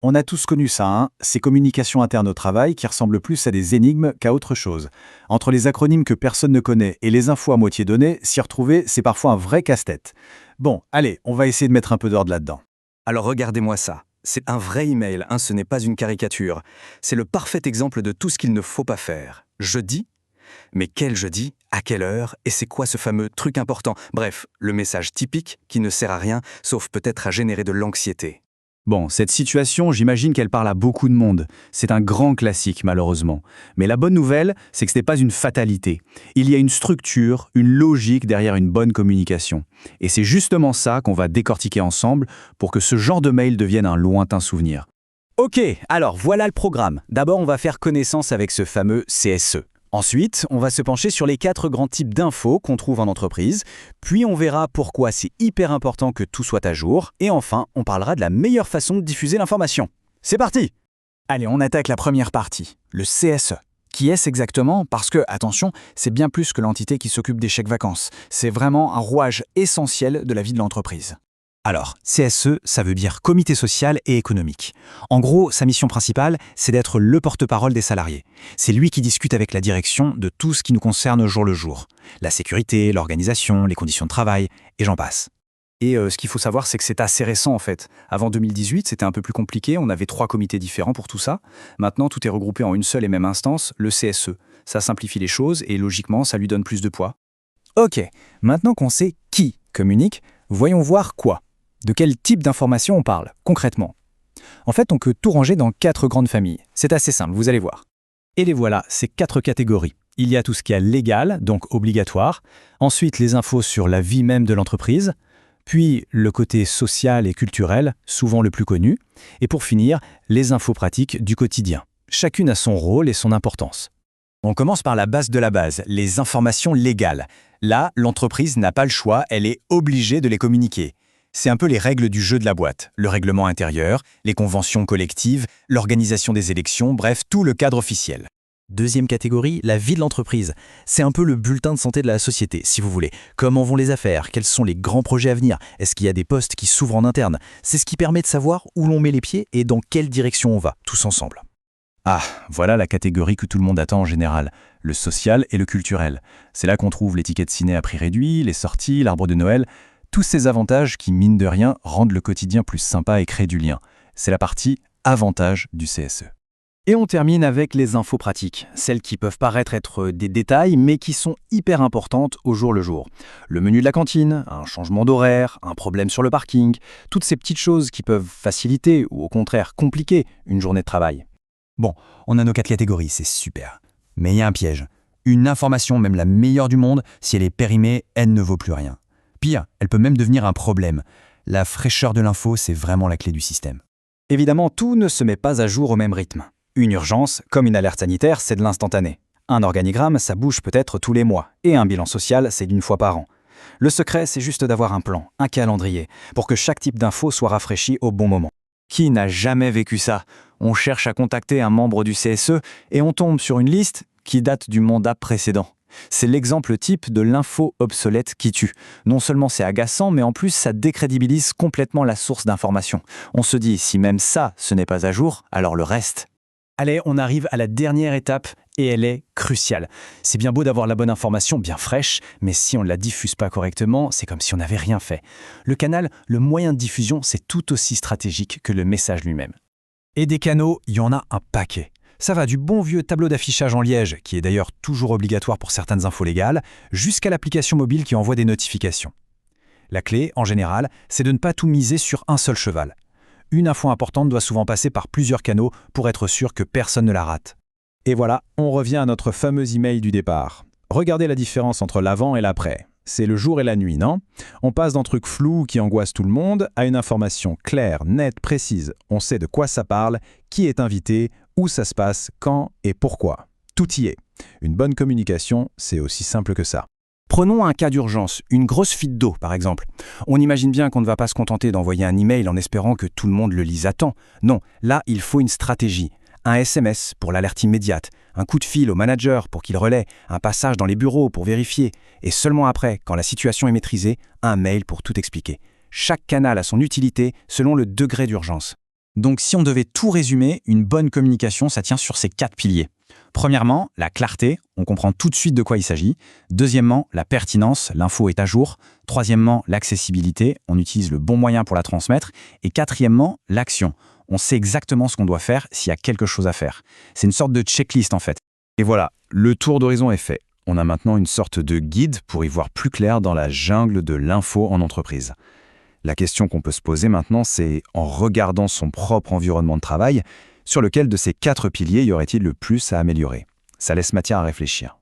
On a tous connu ça, hein, ces communications internes au travail qui ressemblent plus à des énigmes qu'à autre chose. Entre les acronymes que personne ne connaît et les infos à moitié données, s'y retrouver, c'est parfois un vrai casse-tête. Bon, allez, on va essayer de mettre un peu d'ordre là-dedans. Alors regardez-moi ça. C'est un vrai email, hein, ce n'est pas une caricature. C'est le parfait exemple de tout ce qu'il ne faut pas faire. Jeudi? Mais quel jeudi? À quelle heure? Et c'est quoi ce fameux truc important? Bref, le message typique qui ne sert à rien, sauf peut-être à générer de l'anxiété. Bon, cette situation, j'imagine qu'elle parle à beaucoup de monde. C'est un grand classique, malheureusement. Mais la bonne nouvelle, c'est que ce n'est pas une fatalité. Il y a une structure, une logique derrière une bonne communication. Et c'est justement ça qu'on va décortiquer ensemble pour que ce genre de mail devienne un lointain souvenir. Ok, alors voilà le programme. D'abord, on va faire connaissance avec ce fameux CSE. Ensuite, on va se pencher sur les 4 grands types d'infos qu'on trouve en entreprise, puis on verra pourquoi c'est hyper important que tout soit à jour, et enfin, on parlera de la meilleure façon de diffuser l'information. C'est parti! Allez, on attaque la première partie, le CSE. Qui est-ce exactement? Parce que, attention, c'est bien plus que l'entité qui s'occupe des chèques vacances. C'est vraiment un rouage essentiel de la vie de l'entreprise. Alors, CSE, ça veut dire Comité social et économique. En gros, sa mission principale, c'est d'être le porte-parole des salariés. C'est lui qui discute avec la direction de tout ce qui nous concerne au jour le jour. La sécurité, l'organisation, les conditions de travail, et j'en passe. Et ce qu'il faut savoir, c'est que c'est assez récent en fait. Avant 2018, c'était un peu plus compliqué, on avait 3 comités différents pour tout ça. Maintenant, tout est regroupé en une seule et même instance, le CSE. Ça simplifie les choses et logiquement, ça lui donne plus de poids. Ok, maintenant qu'on sait qui communique, voyons voir quoi. De quel type d'information on parle, concrètement? En fait, on peut tout ranger dans 4 grandes familles. C'est assez simple, vous allez voir. Et les voilà, ces 4 catégories. Il y a tout ce qui est légal, donc obligatoire. Ensuite, les infos sur la vie même de l'entreprise. Puis, le côté social et culturel, souvent le plus connu. Et pour finir, les infos pratiques du quotidien. Chacune a son rôle et son importance. On commence par la base de la base, les informations légales. Là, l'entreprise n'a pas le choix, elle est obligée de les communiquer. C'est un peu les règles du jeu de la boîte, le règlement intérieur, les conventions collectives, l'organisation des élections, bref, tout le cadre officiel. Deuxième catégorie, la vie de l'entreprise. C'est un peu le bulletin de santé de la société, si vous voulez. Comment vont les affaires? Quels sont les grands projets à venir? Est-ce qu'il y a des postes qui s'ouvrent en interne? C'est ce qui permet de savoir où l'on met les pieds et dans quelle direction on va, tous ensemble. Ah, voilà la catégorie que tout le monde attend en général, le social et le culturel. C'est là qu'on trouve les tickets de ciné à prix réduit, les sorties, l'arbre de Noël. Tous ces avantages qui, mine de rien, rendent le quotidien plus sympa et créent du lien. C'est la partie avantages du CSE. Et on termine avec les infos pratiques, celles qui peuvent paraître être des détails, mais qui sont hyper importantes au jour le jour. Le menu de la cantine, un changement d'horaire, un problème sur le parking, toutes ces petites choses qui peuvent faciliter ou au contraire compliquer une journée de travail. Bon, on a nos 4 catégories, c'est super. Mais il y a un piège. Une information, même la meilleure du monde, si elle est périmée, elle ne vaut plus rien. Pire, elle peut même devenir un problème. La fraîcheur de l'info, c'est vraiment la clé du système. Évidemment, tout ne se met pas à jour au même rythme. Une urgence, comme une alerte sanitaire, c'est de l'instantané. Un organigramme, ça bouge peut-être tous les mois. Et un bilan social, c'est d'une fois par an. Le secret, c'est juste d'avoir un plan, un calendrier, pour que chaque type d'info soit rafraîchi au bon moment. Qui n'a jamais vécu ça? On cherche à contacter un membre du CSE et on tombe sur une liste qui date du mandat précédent. C'est l'exemple type de l'info obsolète qui tue. Non seulement c'est agaçant, mais en plus ça décrédibilise complètement la source d'information. On se dit, si même ça, ce n'est pas à jour, alors le reste. Allez, on arrive à la dernière étape et elle est cruciale. C'est bien beau d'avoir la bonne information bien fraîche, mais si on ne la diffuse pas correctement, c'est comme si on n'avait rien fait. Le canal, le moyen de diffusion, c'est tout aussi stratégique que le message lui-même. Et des canaux, il y en a un paquet. Ça va du bon vieux tableau d'affichage en liège, qui est d'ailleurs toujours obligatoire pour certaines infos légales, jusqu'à l'application mobile qui envoie des notifications. La clé, en général, c'est de ne pas tout miser sur un seul cheval. Une info importante doit souvent passer par plusieurs canaux pour être sûr que personne ne la rate. Et voilà, on revient à notre fameux email du départ. Regardez la différence entre l'avant et l'après. C'est le jour et la nuit, non? On passe d'un truc flou qui angoisse tout le monde à une information claire, nette, précise. On sait de quoi ça parle, qui est invité, où ça se passe, quand et pourquoi. Tout y est. Une bonne communication, c'est aussi simple que ça. Prenons un cas d'urgence, une grosse fuite d'eau par exemple. On imagine bien qu'on ne va pas se contenter d'envoyer un email en espérant que tout le monde le lise à temps. Non, là il faut une stratégie. Un SMS pour l'alerte immédiate, un coup de fil au manager pour qu'il relaie, un passage dans les bureaux pour vérifier, et seulement après, quand la situation est maîtrisée, un mail pour tout expliquer. Chaque canal a son utilité selon le degré d'urgence. Donc si on devait tout résumer, une bonne communication, ça tient sur ces 4 piliers. Premièrement, la clarté, on comprend tout de suite de quoi il s'agit. Deuxièmement, la pertinence, l'info est à jour. Troisièmement, l'accessibilité, on utilise le bon moyen pour la transmettre. Et quatrièmement, l'action, on sait exactement ce qu'on doit faire s'il y a quelque chose à faire. C'est une sorte de checklist en fait. Et voilà, le tour d'horizon est fait. On a maintenant une sorte de guide pour y voir plus clair dans la jungle de l'info en entreprise. La question qu'on peut se poser maintenant, c'est, en regardant son propre environnement de travail, sur lequel de ces 4 piliers y aurait-il le plus à améliorer? Ça laisse matière à réfléchir.